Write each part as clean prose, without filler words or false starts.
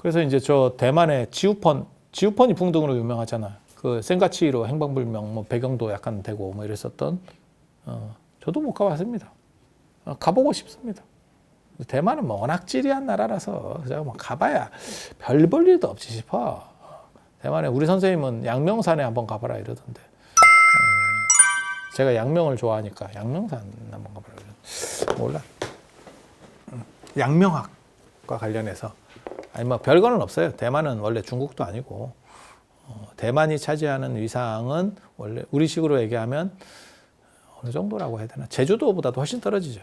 그래서 이제 저 대만의 지우펀이 풍등으로 유명하잖아요. 그 센가치히로 행방불명, 뭐 배경도 약간 되고 뭐 이랬었던. 저도 못 가봤습니다. 가보고 싶습니다. 대만은 뭐 워낙 찌리한 나라라서 제가 뭐 가봐야 별 볼 일도 없지 싶어. 대만에 우리 선생님은 양명산에 한번 가봐라 이러던데. 제가 양명을 좋아하니까 양명산 한번 가봐라 이러던데. 몰라. 양명학과 관련해서 아니 뭐 별거는 없어요. 대만은 원래 중국도 아니고 대만이 차지하는 위상은 원래 우리식으로 얘기하면 어느 정도라고 해야 되나? 제주도보다도 훨씬 떨어지죠.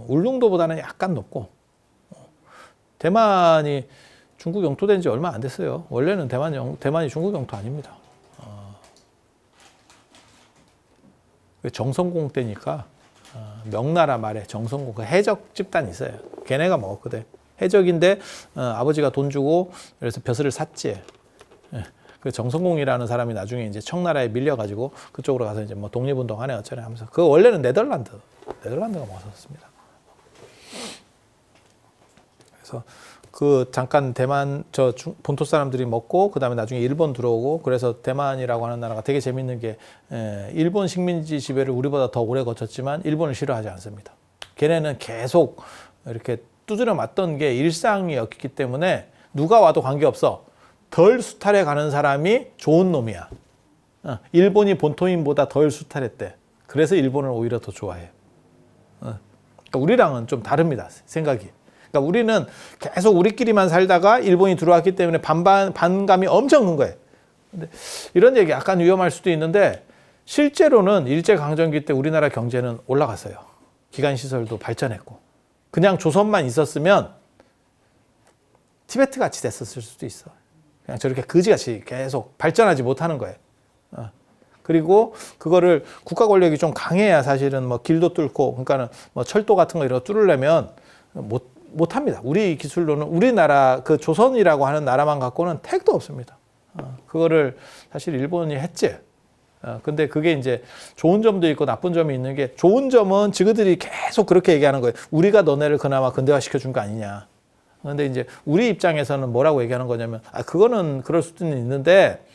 울릉도보다는 약간 높고 대만이 중국 영토된 지 얼마 안 됐어요. 원래는 대만이 중국 영토 아닙니다. 정성공 때니까 명나라 말에 정성공 그 해적 집단이 있어요. 걔네가 먹었거든. 해적인데 아버지가 돈 주고 그래서 벼슬을 샀지. 그 정성공이라는 사람이 나중에 이제 청나라에 밀려가지고 그쪽으로 가서 이제 뭐 독립운동하네 어쩌네 하면서 그 원래는 네덜란드가 먹었습니다. 그래서 그 잠깐 대만 본토 사람들이 먹고 그 다음에 나중에 일본 들어오고 그래서 대만이라고 하는 나라가 되게 재밌는 게 일본 식민지 지배를 우리보다 더 오래 거쳤지만 일본을 싫어하지 않습니다. 걔네는 계속 이렇게 두드려 맞던 게 일상이었기 때문에 누가 와도 관계없어. 덜 수탈해 가는 사람이 좋은 놈이야. 일본이 본토인보다 덜 수탈했대. 그래서 일본을 오히려 더 좋아해. 그러니까 우리랑은 좀 다릅니다. 생각이. 그러니까 우리는 계속 우리끼리만 살다가 일본이 들어왔기 때문에 반감이 엄청 큰 거예요. 근데 이런 얘기 약간 위험할 수도 있는데 실제로는 일제강점기 때 우리나라 경제는 올라갔어요. 기관시설도 발전했고. 그냥 조선만 있었으면 티베트 같이 됐었을 수도 있어. 그냥 저렇게 거지같이 계속 발전하지 못하는 거예요. 그리고 그거를 국가 권력이 좀 강해야 사실은 뭐 길도 뚫고 그러니까는 뭐 철도 같은 거 이런 거 뚫으려면 못합니다. 우리 기술로는 우리나라 그 조선이라고 하는 나라만 갖고는 택도 없습니다. 그거를 사실 일본이 했지. 근데 그게 이제 좋은 점도 있고 나쁜 점이 있는 게 좋은 점은 지그들이 계속 그렇게 얘기하는 거예요. 우리가 너네를 그나마 근대화 시켜준 거 아니냐. 근데 이제 우리 입장에서는 뭐라고 얘기하는 거냐면 그거는 그럴 수는 있는데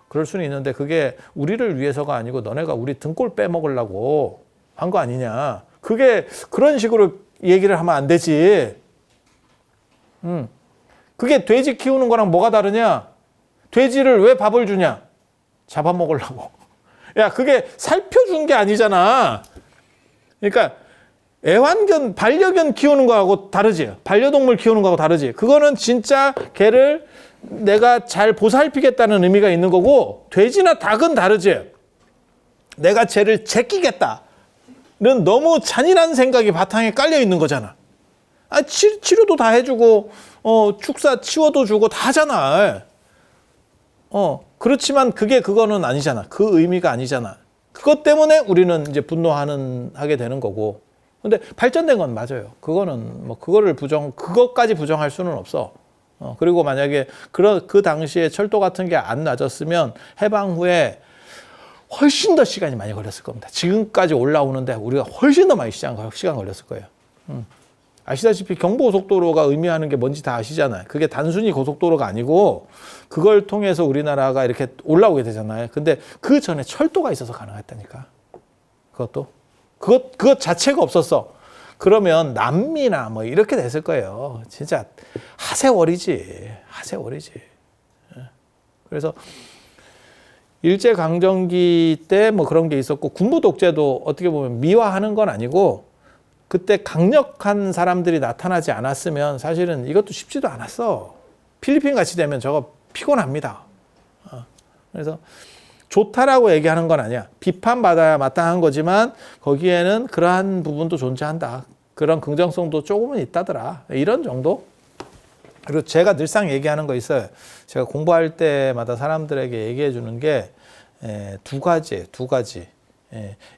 그럴 수는 있는데 그게 우리를 위해서가 아니고 너네가 우리 등골 빼먹으려고 한 거 아니냐. 그게 그런 식으로 얘기를 하면 안 되지. 그게 돼지 키우는 거랑 뭐가 다르냐? 돼지를 왜 밥을 주냐? 잡아먹으려고. 야, 그게 살펴준 게 아니잖아. 그러니까 애완견, 반려견 키우는 거하고 다르지. 반려동물 키우는 거하고 다르지. 그거는 진짜 걔를 내가 잘 보살피겠다는 의미가 있는 거고 돼지나 닭은 다르지. 내가 쟤를 제끼겠다는 너무 잔인한 생각이 바탕에 깔려 있는 거잖아. 치료도 다 해주고 축사 치워도 주고 다 하잖아. 그렇지만 그거는 아니잖아. 그 의미가 아니잖아. 그것 때문에 우리는 이제 하게 되는 거고. 근데 발전된 건 맞아요. 그거는 뭐 그것까지 부정할 수는 없어. 그리고 만약에 그 당시에 철도 같은 게 안 낮았으면 해방 후에 훨씬 더 시간이 많이 걸렸을 겁니다. 지금까지 올라오는데 우리가 훨씬 더 많이 시간 걸렸을 거예요. 아시다시피 경부고속도로가 의미하는 게 뭔지 다 아시잖아요. 그게 단순히 고속도로가 아니고 그걸 통해서 우리나라가 이렇게 올라오게 되잖아요. 근데 그 전에 철도가 있어서 가능했다니까. 그것 자체가 없었어. 그러면 남미나 뭐 이렇게 됐을 거예요. 진짜 하세월이지. 그래서 일제강점기 때 뭐 그런 게 있었고 군부 독재도 어떻게 보면 미화하는 건 아니고 그때 강력한 사람들이 나타나지 않았으면 사실은 이것도 쉽지도 않았어. 필리핀 같이 되면 저거 피곤합니다. 그래서 좋다라고 얘기하는 건 아니야. 비판받아야 마땅한 거지만 거기에는 그러한 부분도 존재한다. 그런 긍정성도 조금은 있다더라. 이런 정도? 그리고 제가 늘상 얘기하는 거 있어요. 제가 공부할 때마다 사람들에게 얘기해 주는 게 두 가지.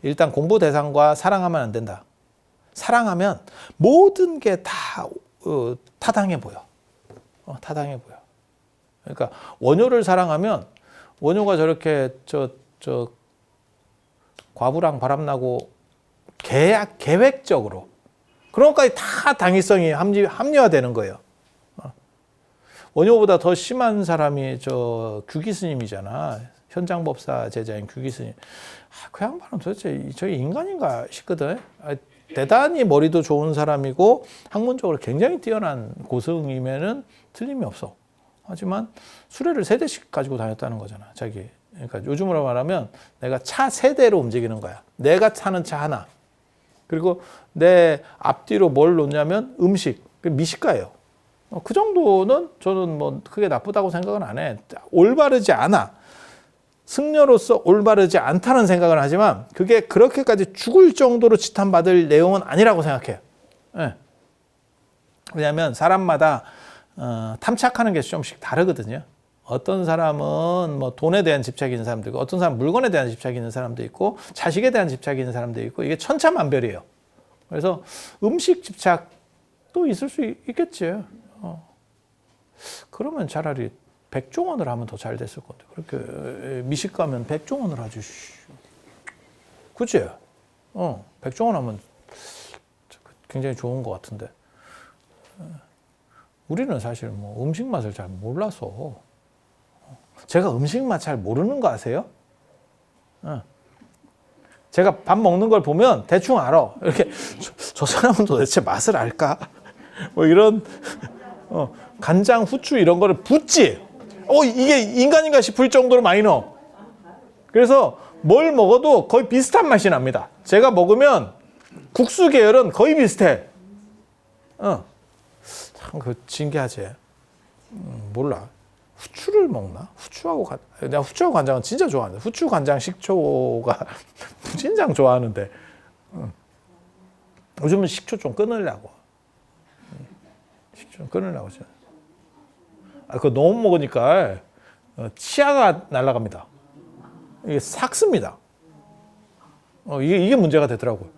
일단 공부 대상과 사랑하면 안 된다. 사랑하면 모든 게 다 타당해 보여. 타당해 보여. 그러니까 원효를 사랑하면 원효가 저렇게 과부랑 바람나고 계획적으로 그런 것까지 다 당위성이 합리화되는 거예요. 원효보다 더 심한 사람이 저 규기 스님이잖아. 현장법사 제자인 규기 스님. 그 양반은 도대체 저 인간인가 싶거든. 대단히 머리도 좋은 사람이고 학문적으로 굉장히 뛰어난 고승이면은 틀림이 없어. 하지만 수레를 3대씩 가지고 다녔다는 거잖아, 자기. 그러니까 요즘으로 말하면 내가 차 3대로 움직이는 거야. 내가 타는 차 하나. 그리고 내 앞뒤로 뭘 놓냐면 음식, 미식가예요. 그 정도는 저는 뭐 크게 나쁘다고 생각은 안 해. 올바르지 않아. 승려로서 올바르지 않다는 생각을 하지만 그게 그렇게까지 죽을 정도로 지탄받을 내용은 아니라고 생각해요. 네. 왜냐하면 사람마다 탐착하는 게 좀씩 다르거든요. 어떤 사람은 뭐 돈에 대한 집착이 있는 사람도 있고 어떤 사람은 물건에 대한 집착이 있는 사람도 있고 자식에 대한 집착이 있는 사람도 있고 이게 천차만별이에요. 그래서 음식 집착도 있을 수 있겠지. 그러면 차라리 백종원을 하면 더 잘 됐을 건데 그렇게 미식 가면 백종원을 하지. 그치? 백종원 하면 굉장히 좋은 것 같은데 우리는 사실 뭐 음식 맛을 잘 몰라서 제가 음식 맛 잘 모르는 거 아세요? 제가 밥 먹는 걸 보면 대충 알아. 이렇게 저 사람은 도대체 맛을 알까? 뭐 이런 간장, 후추 이런 거를 붓지. 이게 인간인가 싶을 정도로 많이 넣어. 그래서 뭘 먹어도 거의 비슷한 맛이 납니다. 제가 먹으면 국수 계열은 거의 비슷해. 참 그 신기하지. 몰라. 후추를 먹나? 내가 후추하고 간장은 진짜 좋아하는데 후추, 간장, 식초가 진짜 좋아하는데 요즘은 식초 좀 끊으려고. 식초 좀 끊으려고. 그거 너무 먹으니까 치아가 날아갑니다. 이게 삭습니다. 이게 문제가 되더라고요.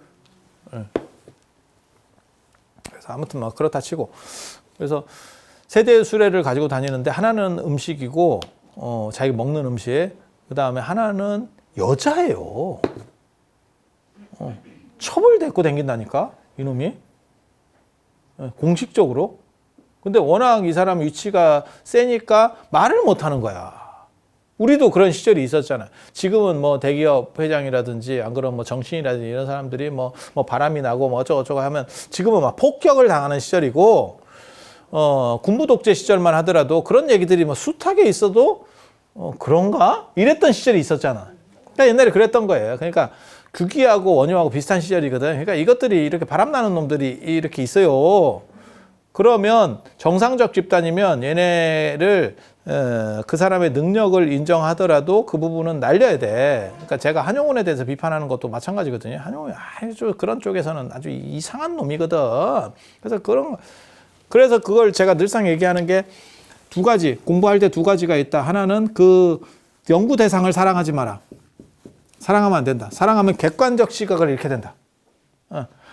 그래서 아무튼 막 그렇다 치고 그래서 세대의 수레를 가지고 다니는데 하나는 음식이고 자기 먹는 음식 그 다음에 하나는 여자예요. 첩을 데리고 다닌다니까 이놈이 공식적으로. 근데 워낙 이 사람 위치가 세니까 말을 못하는 거야. 우리도 그런 시절이 있었잖아요. 지금은 뭐 대기업 회장이라든지 안 그러면 뭐 정치인이라든지 이런 사람들이 뭐 바람이 나고 뭐 어쩌고저쩌고 하면 지금은 막 폭격을 당하는 시절이고 군부 독재 시절만 하더라도 그런 얘기들이 뭐 숱하게 있어도 그런가? 이랬던 시절이 있었잖아. 그러니까 옛날에 그랬던 거예요. 그러니까 규기하고 원효하고 비슷한 시절이거든. 그러니까 이것들이 이렇게 바람나는 놈들이 이렇게 있어요. 그러면 정상적 집단이면 얘네를 그 사람의 능력을 인정하더라도 그 부분은 날려야 돼. 그러니까 제가 한용운에 대해서 비판하는 것도 마찬가지거든요. 한용운이 아주 그런 쪽에서는 아주 이상한 놈이거든. 그래서 그걸 제가 늘상 얘기하는 게 2가지, 공부할 때 2가지가 있다. 하나는 그 연구 대상을 사랑하지 마라. 사랑하면 안 된다. 사랑하면 객관적 시각을 잃게 된다.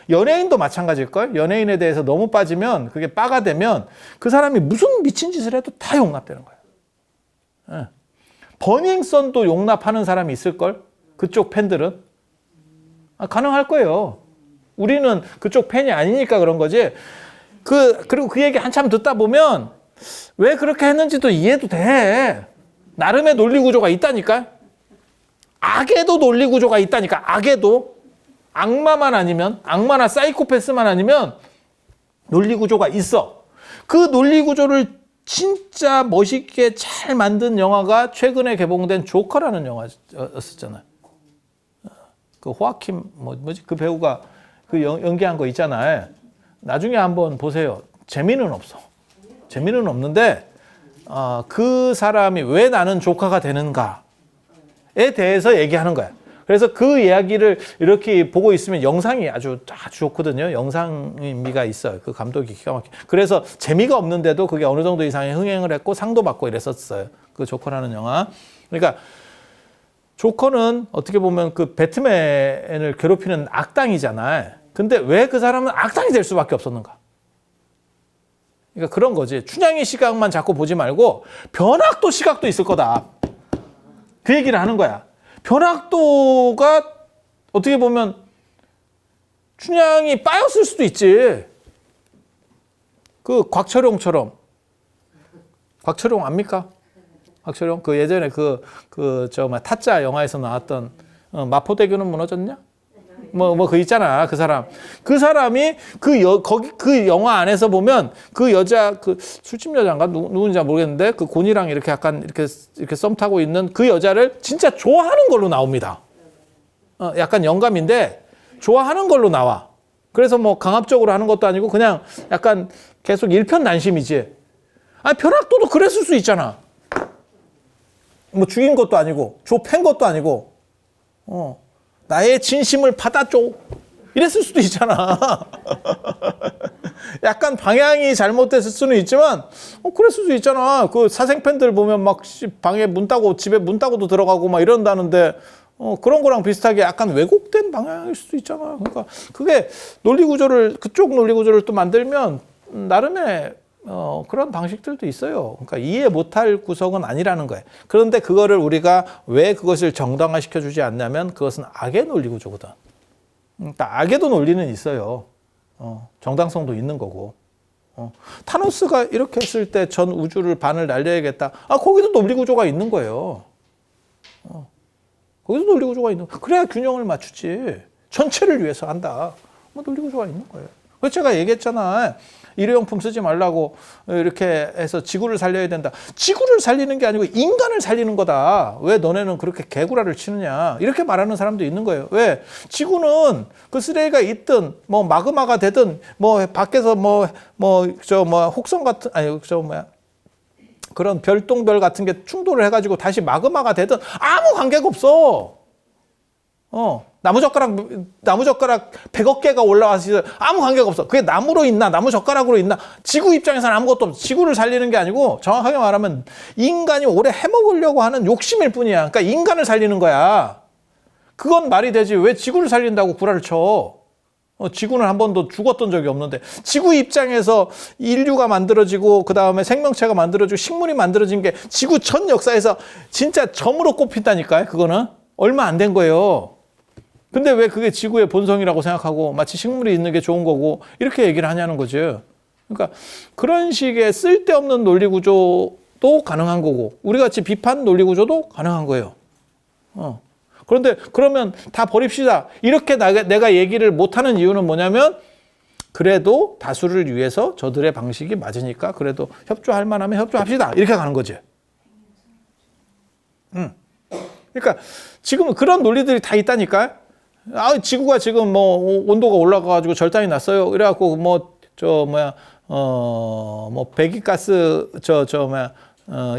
연예인도 마찬가지일걸? 연예인에 대해서 너무 빠지면 그게 빠가 되면 그 사람이 무슨 미친 짓을 해도 다 용납되는 거야. 버닝썬도 용납하는 사람이 있을걸? 그쪽 팬들은? 가능할 거예요. 우리는 그쪽 팬이 아니니까 그런 거지. 그리고 그 얘기 한참 듣다 보면 왜 그렇게 했는지도 이해도 돼. 나름의 논리 구조가 있다니까. 악에도 논리 구조가 있다니까. 악에도. 악마만 아니면, 악마나 사이코패스만 아니면 논리 구조가 있어. 그 논리 구조를 진짜 멋있게 잘 만든 영화가 최근에 개봉된 조커라는 영화였었잖아요. 그 호아킴 그 배우가 그 연기한 거 있잖아요. 나중에 한번 보세요. 재미는 없어. 재미는 없는데 그 사람이 왜 나는 조커가 되는가에 대해서 얘기하는 거야. 그래서 그 이야기를 이렇게 보고 있으면 영상이 아주 좋거든요. 영상미가 있어요. 그 감독이 기가 막혀. 그래서 재미가 없는데도 그게 어느 정도 이상의 흥행을 했고 상도 받고 이랬었어요. 그 조커라는 영화. 그러니까 조커는 어떻게 보면 그 배트맨을 괴롭히는 악당이잖아요. 근데 왜 그 사람은 악당이 될 수밖에 없었는가? 그러니까 그런 거지. 춘향의 시각만 자꾸 보지 말고 변학도 시각도 있을 거다. 그 얘기를 하는 거야. 변학도가 어떻게 보면 춘향이 빠였을 수도 있지. 그 곽철용처럼. 곽철용 압니까? 곽철용? 그 예전에 타짜 영화에서 나왔던 마포대교는 무너졌냐? 그 있잖아. 그 사람. 그 사람이 그 영화 안에서 보면 그 여자, 그 술집 여자인가? 누군지 모르겠는데 그 곤이랑 이렇게 약간 이렇게 썸 타고 있는 그 여자를 진짜 좋아하는 걸로 나옵니다. 약간 영감인데 좋아하는 걸로 나와. 그래서 뭐 강압적으로 하는 것도 아니고 그냥 약간 계속 일편단심이지. 아니, 벼락도도 그랬을 수 있잖아. 뭐 죽인 것도 아니고, 좁힌 것도 아니고, 나의 진심을 받아줘. 이랬을 수도 있잖아. 약간 방향이 잘못됐을 수는 있지만, 그랬을 수도 있잖아. 그 사생팬들 보면 막 방에 문 따고, 집에 문 따고도 들어가고 막 이런다는데, 그런 거랑 비슷하게 약간 왜곡된 방향일 수도 있잖아. 그러니까 그게 그쪽 논리 구조를 또 만들면 나름의 그런 방식들도 있어요. 그러니까 이해 못할 구석은 아니라는 거예요. 그런데 그거를 우리가 왜 그것을 정당화시켜 주지 않냐면 그것은 악의 논리 구조거든. 그러니까 악에도 논리는 있어요. 정당성도 있는 거고. 타노스가 이렇게 했을 때 전 우주를 반을 날려야겠다. 거기도 논리 구조가 있는 거예요. 거기서 논리 구조가 있는 거예요. 그래야 균형을 맞추지. 전체를 위해서 한다. 논리 구조가 있는 거예요. 그래서 제가 얘기했잖아. 일회용품 쓰지 말라고 이렇게 해서 지구를 살려야 된다. 지구를 살리는 게 아니고 인간을 살리는 거다. 왜 너네는 그렇게 개구라를 치느냐. 이렇게 말하는 사람도 있는 거예요. 왜? 지구는 그 쓰레기가 있든 뭐 마그마가 되든 뭐 밖에서 혹성 같은 그런 별똥별 같은 게 충돌을 해가지고 다시 마그마가 되든 아무 관계가 없어. 나무젓가락 100억 개가 올라와서 아무 관계가 없어. 그게 나무로 있나 나무젓가락으로 있나 지구 입장에서는 아무것도 없어. 지구를 살리는 게 아니고 정확하게 말하면 인간이 오래 해먹으려고 하는 욕심일 뿐이야. 그러니까 인간을 살리는 거야. 그건 말이 되지. 왜 지구를 살린다고 구라를 쳐. 지구는 한 번도 죽었던 적이 없는데 지구 입장에서 인류가 만들어지고 그 다음에 생명체가 만들어지고 식물이 만들어진 게 지구 전 역사에서 진짜 점으로 꼽힌다니까요. 그거는 얼마 안 된 거예요. 근데 왜 그게 지구의 본성이라고 생각하고 마치 식물이 있는 게 좋은 거고 이렇게 얘기를 하냐는 거죠. 그러니까 그런 식의 쓸데없는 논리 구조도 가능한 거고 우리 같이 비판 논리 구조도 가능한 거예요. 그런데 그러면 다 버립시다. 이렇게 내가 얘기를 못하는 이유는 뭐냐면 그래도 다수를 위해서 저들의 방식이 맞으니까 그래도 협조할 만하면 협조합시다. 이렇게 가는 거지. 그러니까 지금은 그런 논리들이 다 있다니까. 지구가 지금 뭐 온도가 올라가가지고 절단이 났어요. 그래갖고 배기가스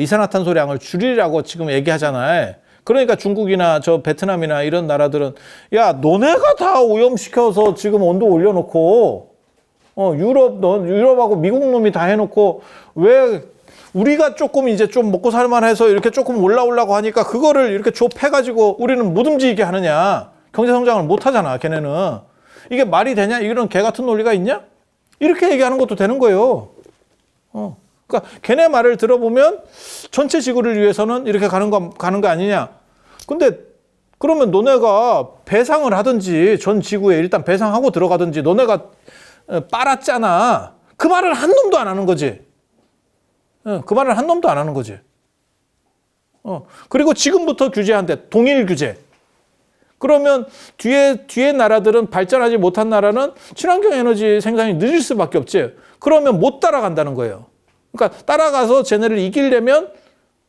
이산화탄소량을 줄이라고 지금 얘기하잖아요. 그러니까 중국이나 베트남이나 이런 나라들은 야 너네가 다 오염시켜서 지금 온도 올려놓고 유럽하고 미국 놈이 다 해놓고 왜 우리가 조금 이제 좀 먹고 살만해서 이렇게 조금 올라오려고 하니까 그거를 이렇게 좁혀가지고 우리는 무덤지게 하느냐. 경제성장을 못하잖아 걔네는. 이게 말이 되냐. 이런 개 같은 논리가 있냐. 이렇게 얘기하는 것도 되는 거예요. 그러니까 걔네 말을 들어보면 전체 지구를 위해서는 이렇게 가는 거 아니냐. 근데 그러면 너네가 배상을 하든지 전 지구에 일단 배상하고 들어가든지 너네가 빨았잖아. 그 말을 한 놈도 안 하는 거지. 그 말을 한 놈도 안 하는 거지. 그리고 지금부터 규제한대. 동일 규제. 그러면 뒤에 나라들은 발전하지 못한 나라는 친환경 에너지 생산이 늦을 수밖에 없지. 그러면 못 따라간다는 거예요. 그러니까 따라가서 쟤네를 이기려면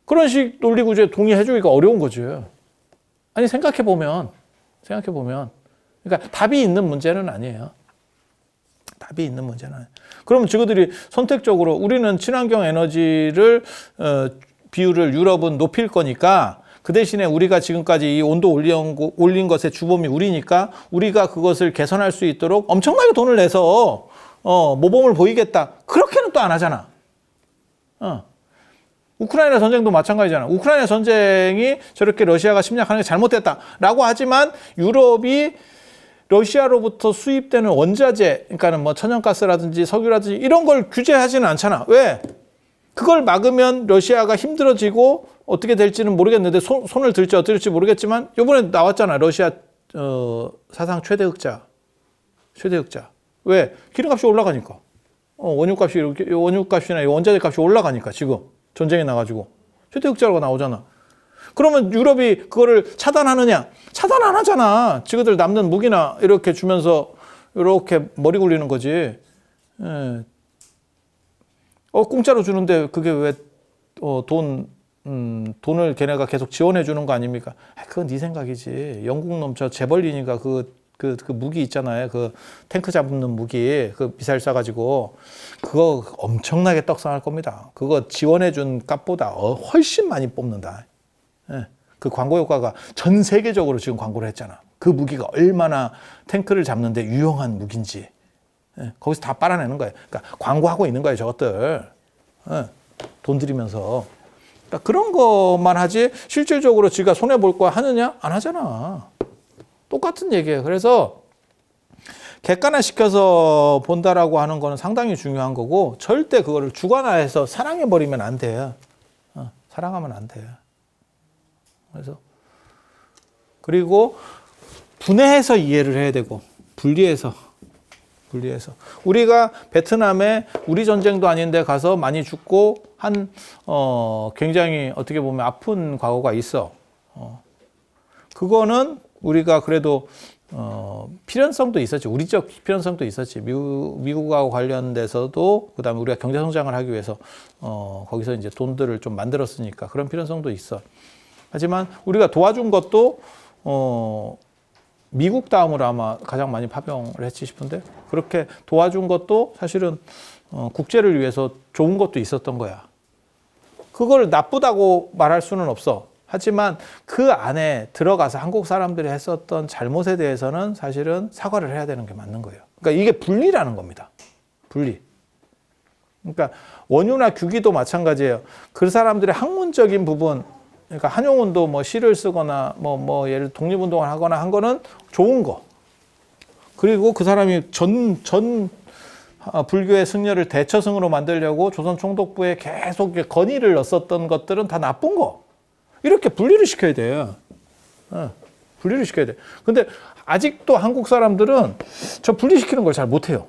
그런 식 논리 구조에 동의해주기가 어려운 거지. 아니 생각해보면 그러니까 답이 있는 문제는 아니에요. 답이 있는 문제는 아니에요. 그러면 저들이 선택적으로 우리는 친환경 에너지를 비율을 유럽은 높일 거니까 그 대신에 우리가 지금까지 이 온도 올린 것의 주범이 우리니까 우리가 그것을 개선할 수 있도록 엄청나게 돈을 내서 모범을 보이겠다. 그렇게는 또 안 하잖아. 우크라이나 전쟁도 마찬가지잖아. 우크라이나 전쟁이 저렇게 러시아가 침략하는 게 잘못됐다라고 하지만 유럽이 러시아로부터 수입되는 원자재, 그러니까는 뭐 천연가스라든지 석유라든지 이런 걸 규제하지는 않잖아. 왜? 그걸 막으면 러시아가 힘들어지고 어떻게 될지는 모르겠는데 손을 들지 어떻게 될지 모르겠지만 이번에 나왔잖아. 러시아 사상 최대 흑자. 왜? 기름값이 올라가니까. 원유값이나 원자재 값이 올라가니까 지금 전쟁이 나가지고. 최대극장으로 나오잖아. 그러면 유럽이 그거를 차단하느냐? 차단 안 하잖아. 지그들 남는 무기나 이렇게 주면서 이렇게 머리 굴리는 거지. 예. 공짜로 주는데 그게 왜 돈을 걔네가 계속 지원해 주는 거 아닙니까? 그건 네 생각이지. 영국 놈 저 재벌리니까 그 무기 있잖아요. 그 탱크 잡는 무기, 그 미사일 쏴가지고 그거 엄청나게 떡상할 겁니다. 그거 지원해 준 값보다 훨씬 많이 뽑는다. 예. 그 광고 효과가 전 세계적으로 지금 광고를 했잖아. 그 무기가 얼마나 탱크를 잡는데 유용한 무기인지. 예. 거기서 다 빨아내는 거예요. 그러니까 광고하고 있는 거예요, 저것들. 예. 돈 들이면서. 그러니까 그런 것만 하지 실질적으로 지가 손해볼 거 하느냐? 안 하잖아. 똑같은 얘기예요. 그래서 객관화시켜서 본다라고 하는 거는 상당히 중요한 거고 절대 그거를 주관화해서 사랑해버리면 안 돼요. 사랑하면 안 돼요. 그래서 그리고 분해해서 이해를 해야 되고 분리해서 우리가 베트남에 우리 전쟁도 아닌데 가서 많이 죽고 한 굉장히 어떻게 보면 아픈 과거가 있어. 그거는 우리가 그래도 필연성도 있었지. 우리적 필연성도 있었지. 미국하고 관련돼서도 그다음에 우리가 경제 성장을 하기 위해서 거기서 이제 돈들을 좀 만들었으니까 그런 필연성도 있어. 하지만 우리가 도와준 것도 미국 다음으로 아마 가장 많이 파병을 했지 싶은데 그렇게 도와준 것도 사실은 국제를 위해서 좋은 것도 있었던 거야. 그걸 나쁘다고 말할 수는 없어. 하지만 그 안에 들어가서 한국 사람들이 했었던 잘못에 대해서는 사실은 사과를 해야 되는 게 맞는 거예요. 그러니까 이게 분리라는 겁니다. 분리. 그러니까 원유나 규기도 마찬가지예요. 그 사람들의 학문적인 부분, 그러니까 한용운도 뭐 시를 쓰거나 뭐 예를 독립운동을 하거나 한 거는 좋은 거. 그리고 그 사람이 전 불교의 승려를 대처승으로 만들려고 조선 총독부에 계속 건의를 넣었던 것들은 다 나쁜 거. 이렇게 분리를 시켜야 돼요. 분리를 시켜야 돼. 근데 아직도 한국 사람들은 저 분리시키는 걸 잘 못해요.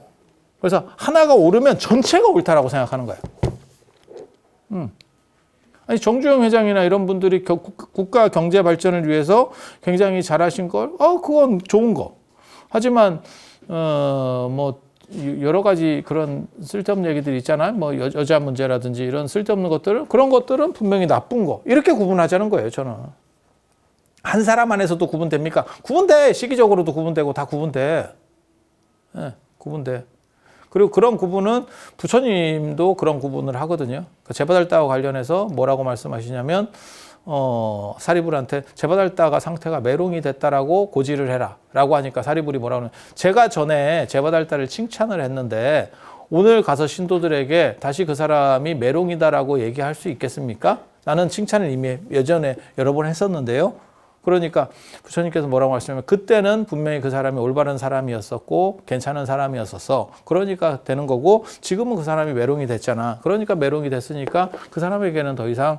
그래서 하나가 옳으면 전체가 옳다라고 생각하는 거예요. 아니 정주영 회장이나 이런 분들이 국가 경제 발전을 위해서 굉장히 잘하신 걸, 그건 좋은 거. 하지만 뭐 여러 가지 그런 쓸데없는 얘기들이 있잖아요. 뭐 여자 문제라든지 이런 쓸데없는 것들은 그런 것들은 분명히 나쁜 거. 이렇게 구분하자는 거예요, 저는. 한 사람 안에서도 구분됩니까? 구분돼. 시기적으로도 구분되고 다 구분돼. 네, 구분돼. 그리고 그런 구분은 부처님도 그런 구분을 하거든요. 제바달다와 관련해서 뭐라고 말씀하시냐면 사리불한테 제바달다가 상태가 메롱이 됐다라고 고지를 해라 라고 하니까 사리불이 뭐라고 하냐면 제가 전에 제바달다를 칭찬을 했는데 오늘 가서 신도들에게 다시 그 사람이 메롱이다라고 얘기할 수 있겠습니까? 나는 칭찬을 이미 예전에 여러 번 했었는데요. 그러니까 부처님께서 뭐라고 하시냐면 그때는 분명히 그 사람이 올바른 사람이었었고 괜찮은 사람이었었어. 그러니까 되는 거고 지금은 그 사람이 메롱이 됐잖아. 그러니까 메롱이 됐으니까 그 사람에게는 더 이상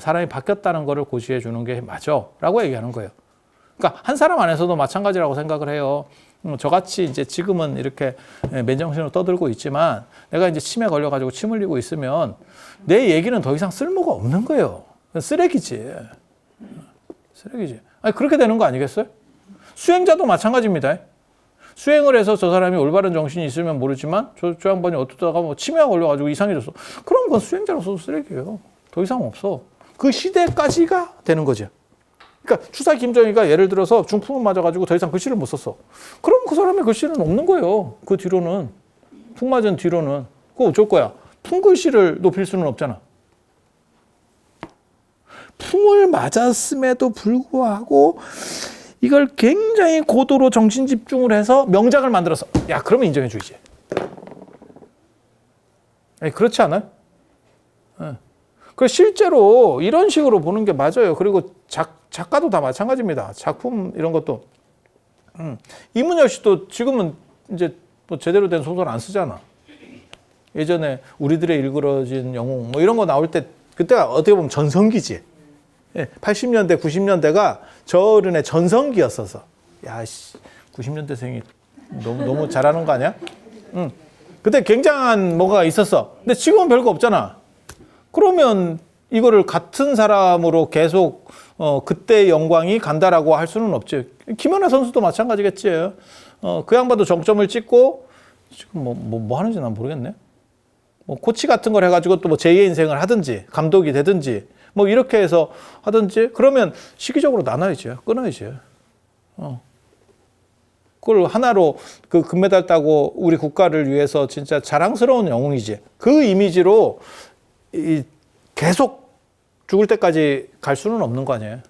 사람이 바뀌었다는 거를 고지해 주는 게 맞아 라고 얘기하는 거예요. 그러니까 한 사람 안에서도 마찬가지라고 생각을 해요. 저같이 이제 지금은 이렇게 맨정신으로 떠들고 있지만 내가 이제 침에 걸려가지고 침 흘리고 있으면 내 얘기는 더 이상 쓸모가 없는 거예요. 쓰레기지. 쓰레기지. 아니, 그렇게 되는 거 아니겠어요? 수행자도 마찬가지입니다. 수행을 해서 저 사람이 올바른 정신이 있으면 모르지만 저 양반이 어쩌다가 뭐 치매가 걸려가지고 이상해졌어. 그럼 그건 수행자로서도 쓰레기예요. 더 이상 없어. 그 시대까지가 되는 거죠. 그러니까 추사 김정희가 예를 들어서 중풍을 맞아가지고 더 이상 글씨를 못 썼어. 그럼 그 사람의 글씨는 없는 거예요. 그 뒤로는. 풍 맞은 뒤로는. 그거 어쩔 거야. 풍글씨를 높일 수는 없잖아. 풍을 맞았음에도 불구하고 이걸 굉장히 고도로 정신 집중을 해서 명작을 만들어서 야 그러면 인정해 주지. 그렇지 않아요? 그래서 실제로 이런 식으로 보는 게 맞아요. 그리고 작가도 다 마찬가지입니다. 작품 이런 것도 이문열 씨도 지금은 이제 뭐 제대로 된 소설 안 쓰잖아. 예전에 우리들의 일그러진 영웅 뭐 이런 거 나올 때 그때가 어떻게 보면 전성기지. 80년대, 90년대가 저 어른의 전성기였어서. 야, 씨, 90년대생이 너무 잘하는 거 아니야? 그때 굉장한 뭐가 있었어. 근데 지금은 별거 없잖아. 그러면 이거를 같은 사람으로 계속 그때의 영광이 간다라고 할 수는 없지. 김연아 선수도 마찬가지겠지. 그 양반도 정점을 찍고 지금 뭐 하는지 난 모르겠네. 뭐 코치 같은 걸 해가지고 또 뭐 제2의 인생을 하든지 감독이 되든지 뭐 이렇게 해서 하든지 그러면 시기적으로 나눠야지. 끊어야지. 그걸 하나로 그 금메달 따고 우리 국가를 위해서 진짜 자랑스러운 영웅이지. 그 이미지로 계속 죽을 때까지 갈 수는 없는 거 아니에요.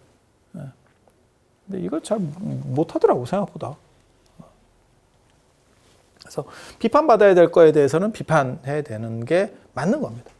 근데 이걸 잘 못하더라고 생각보다. 그래서 비판받아야 될 거에 대해서는 비판해야 되는 게 맞는 겁니다.